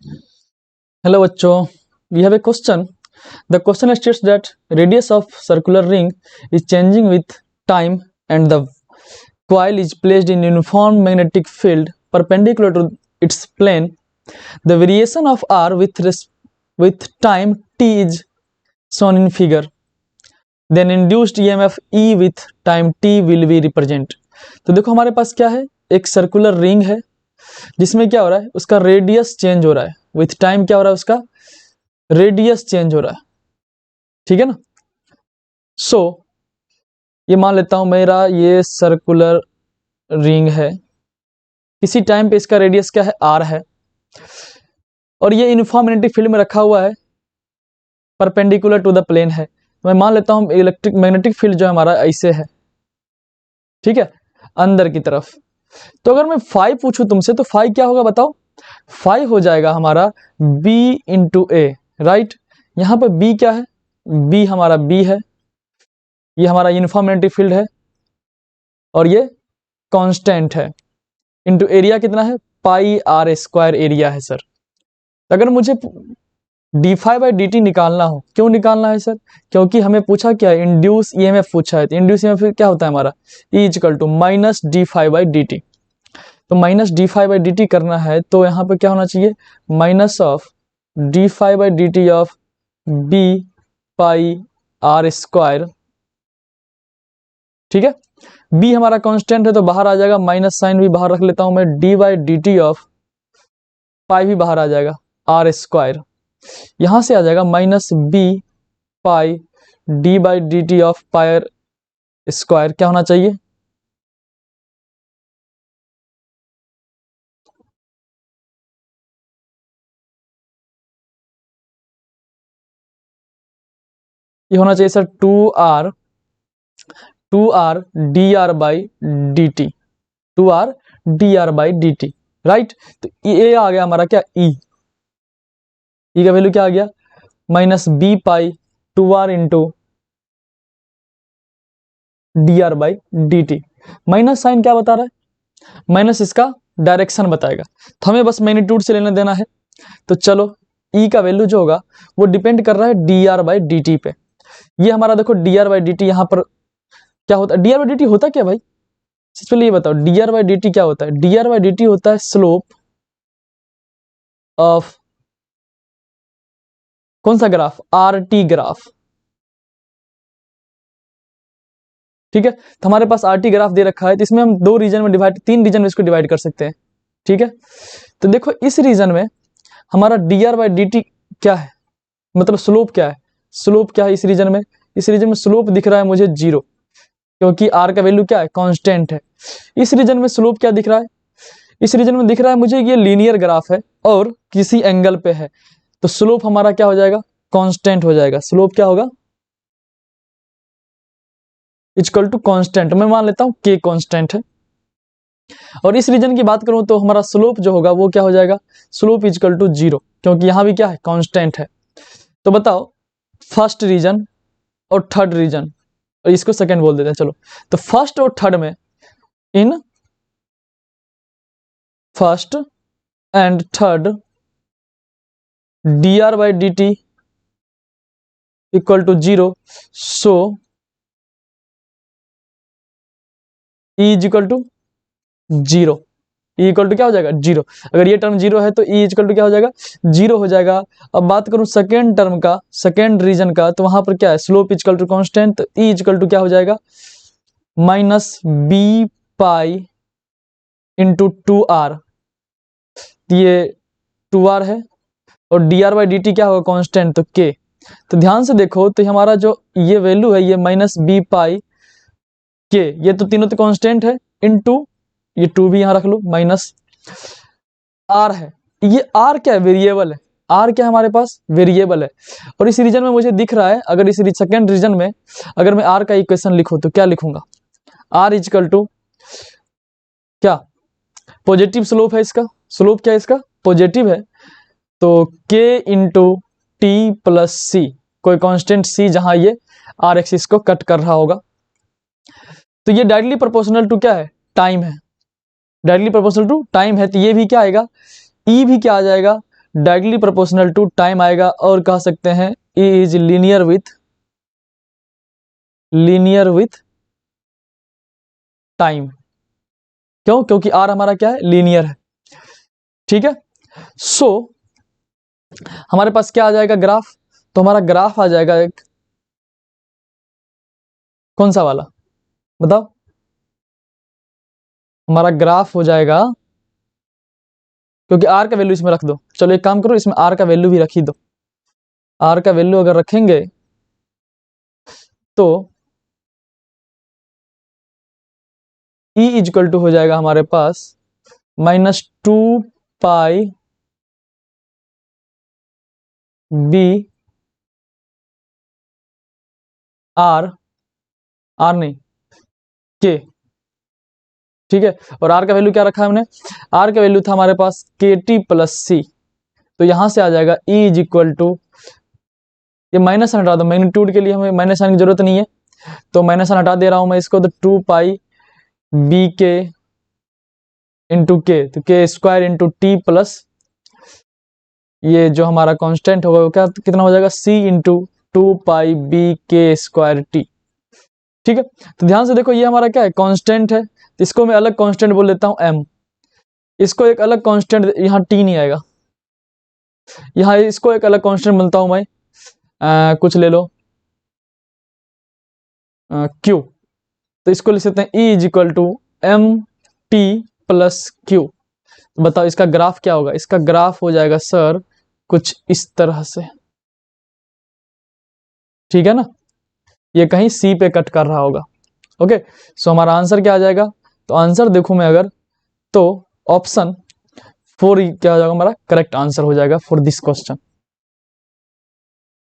Hello bachcho, we have a question. The question states that radius of circular ring is changing with time and the coil is placed in uniform magnetic field perpendicular to its plane. The variation of r with time t is shown in figure. Then induced EMF E with time t will be represent. तो देखो हमारे पास क्या है, एक circular ring है जिसमें क्या हो रहा है, उसका रेडियस चेंज हो रहा है विथ टाइम। क्या हो रहा है, उसका रेडियस चेंज हो रहा है, ठीक है ना। सो ये मान लेता हूं मेरा ये सर्कुलर रिंग है, किसी टाइम पे इसका रेडियस क्या है, आर है, और ये यूनिफॉर्म मैग्नेटिक फील्ड में रखा हुआ है, परपेंडिकुलर टू द प्लेन है। मैं मान लेता हूं इलेक्ट्रिक मैग्नेटिक फील्ड जो है हमारा ऐसे है, ठीक है, अंदर की तरफ। तो अगर मैं फाई पूछूं तुमसे तो फाई क्या होगा बताओ। फाई हो जाएगा हमारा b इंटू ए, राइट। यहां पर b क्या है, b हमारा b है, ये हमारा यूनिफॉर्म मैग्नेटिक फील्ड है और ये कांस्टेंट है, इंटू एरिया कितना है, पाई आर स्क्वायर एरिया है सर। अगर मुझे D phi by D T निकालना हो, क्यों निकालना है सर, क्योंकि हमें पूछा क्या है, इंड्यूस ईएमएफ पूछा है। तो इंड्यूस ईएमएफ क्या होता है हमारा, E equal to minus d phi by D t. तो minus d phi by D t करना है तो यहाँ पे क्या होना चाहिए, minus of d phi by D T of B pi are square, ठीक है। b हमारा कांस्टेंट है तो बाहर आ जाएगा, माइनस साइन भी बाहर रख लेता हूं मैं, d by D T of pi भी बाहर आ जाएगा, आर स्क्वायर। यहां से आ जाएगा minus B pi D by D T of pi r square. क्या होना चाहिए, ये होना चाहिए sir two R D R by D T, two R D R by D T, right. तो ये आ गया हमारा क्या, ई का वैल्यू क्या आ गया, minus B pi two R into D R by D T. Minus sign क्या बता रहा है, माइनस इसका डायरेक्शन बताएगा, तो हमें बस मैग्नीट्यूड से लेना देना है। तो चलो ई का वैल्यू जो होगा वो डिपेंड कर रहा है D R by D T पे। ये हमारा देखो D R by D T, यहाँ पर क्या होता है, D R by D T होता क्या भाई, सबसे पहले ये बताओ D R by D T क्या होता है। D R by D T होता है स्लोप ऑफ कौन सा ग्राफ, आर टी ग्राफ, ठीक है। तो हमारे पास आर टी ग्राफ दे रखा है, तो इसमें हम दो रीजन में डिवाइड, तीन रीजन में इसको डिवाइड कर सकते हैं, ठीक है। तो देखो इस रीजन में हमारा D R by D T क्या है, मतलब स्लोप क्या है, स्लोप क्या है इस रीजन में, इस रीजन में स्लोप दिख रहा है मुझे 0, क्योंकि आर का वैल्यू क्या है, कांस्टेंट है। इस रीजन में स्लोप क्या दिख रहा है, इस रीजन में दिख रहा है मुझे ये लीनियर ग्राफ है और किसी एंगल पे है, तो स्लोप हमारा क्या हो जाएगा, कांस्टेंट हो जाएगा। स्लोप क्या होगा, इक्वल टू कांस्टेंट, मैं मान लेता हूं के कांस्टेंट है। और इस रीजन की बात करूं तो हमारा स्लोप जो होगा वो क्या हो जाएगा, स्लोप इक्वल टू 0, क्योंकि यहां भी क्या है, कांस्टेंट है। तो बताओ फर्स्ट रीजन और थर्ड रीजन, और इसको सेकंड बोल देते हैं चलो। तो फर्स्ट और थर्ड में, in first and third D R by D T equal to 0, so E is equal to 0, E equal to क्या हो जाएगा 0। अगर ये टर्म 0 है तो ई इक्वल टू क्या हो जाएगा, 0 हो जाएगा। अब बात करूं सेकेंड टर्म का, सेकेंड रीजन का, तो वहां पर क्या है, स्लोप इक्वल टू कांस्टेंट, तो ई इक्वल टू क्या हो जाएगा, minus B pi into two R, ये 2r है, और D R by D T क्या होगा, कांस्टेंट, तो के। तो ध्यान से देखो तो हमारा जो ये वैल्यू है, ये माइनस बी पाई के, ये तो तीनों तो कांस्टेंट है, इनटू ये 2 भी यहां रख लो, माइनस आर है, ये आर क्या है, वेरिएबल है, आर क्या है हमारे पास, वेरिएबल है। और इस रीजन में मुझे दिख रहा है, अगर इस सेकेंड रीजन में अगर मैं आर का इक्वेशन लिखूं तो क्या लिखूंगा, आर इक्वल टू क्या, पॉजिटिव स्लोप है इसका, स्लोप क्या है इसका, पॉजिटिव है, तो के इंटू टी प्लस सी, कोई कांस्टेंट सी जहां ये आर एक्सिस को कट कर रहा होगा। तो ये डायरेक्टली प्रोपोर्शनल टू क्या है, टाइम है, डायरेक्टली प्रोपोर्शनल टू टाइम है, तो ये भी क्या आएगा, ई भी क्या आ जाएगा, डायरेक्टली प्रोपोर्शनल टू टाइम आएगा, और कह सकते हैं E is linear with time. क्यों? क्योंकि आर हमारा क्या है, लीनियर है। ठीक है, सो हमारे पास क्या आ जाएगा, ग्राफ। तो हमारा ग्राफ आ जाएगा एक, कौन सा वाला बताओ, हमारा ग्राफ हो जाएगा, क्योंकि आर का वैल्यू इसमें रख दो। चलो एक काम करो, इसमें आर का वैल्यू भी रख ही दो। आर का वैल्यू अगर रखेंगे तो ई इजक्वल टू हो जाएगा हमारे पास -2 पाई बी आर, आर नहीं के। ठीक है, और आर का वैल्यू क्या रखा है हमने, आर का वैल्यू था हमारे पास के टी प्लस सी। तो यहां से आ जाएगा ई इज इक्वल टू, ये माइनस हटा दो, मैग्नीट्यूड के लिए हमें माइनस साइन की जरूरत नहीं है, तो माइनस साइन हटा दे रहा हूं मैं इसको। तो 2 पाई बी के इंटू के, तो के स्क्वायर इंटू टी प्लस ये जो हमारा कांस्टेंट होगा वो क्या कितना हो जाएगा, सी इंटू 2 पाई बी के स्क्वायर टी। ठीक है, तो ध्यान से देखो, ये हमारा क्या है, कांस्टेंट है, तो इसको मैं अलग कांस्टेंट बोल देता हूं एम। इसको एक अलग कांस्टेंट, यहाँ टी नहीं आएगा, यहाँ इसको एक अलग कांस्टेंट बोलता हूं मैं, कुछ ले लो क्यू। तो इसको लिख सकते हैं E is equal to M T plus Q. बताओ इसका ग्राफ क्या होगा, इसका ग्राफ हो जाएगा सर कुछ इस तरह से। ठीक है ना, ये कहीं सी पे कट कर रहा होगा। ओके, सो हमारा आंसर क्या आ जाएगा, तो आंसर देखूं मैं अगर, तो ऑप्शन 4 क्या हो जाएगा हमारा करेक्ट आंसर हो जाएगा फॉर दिस क्वेश्चन।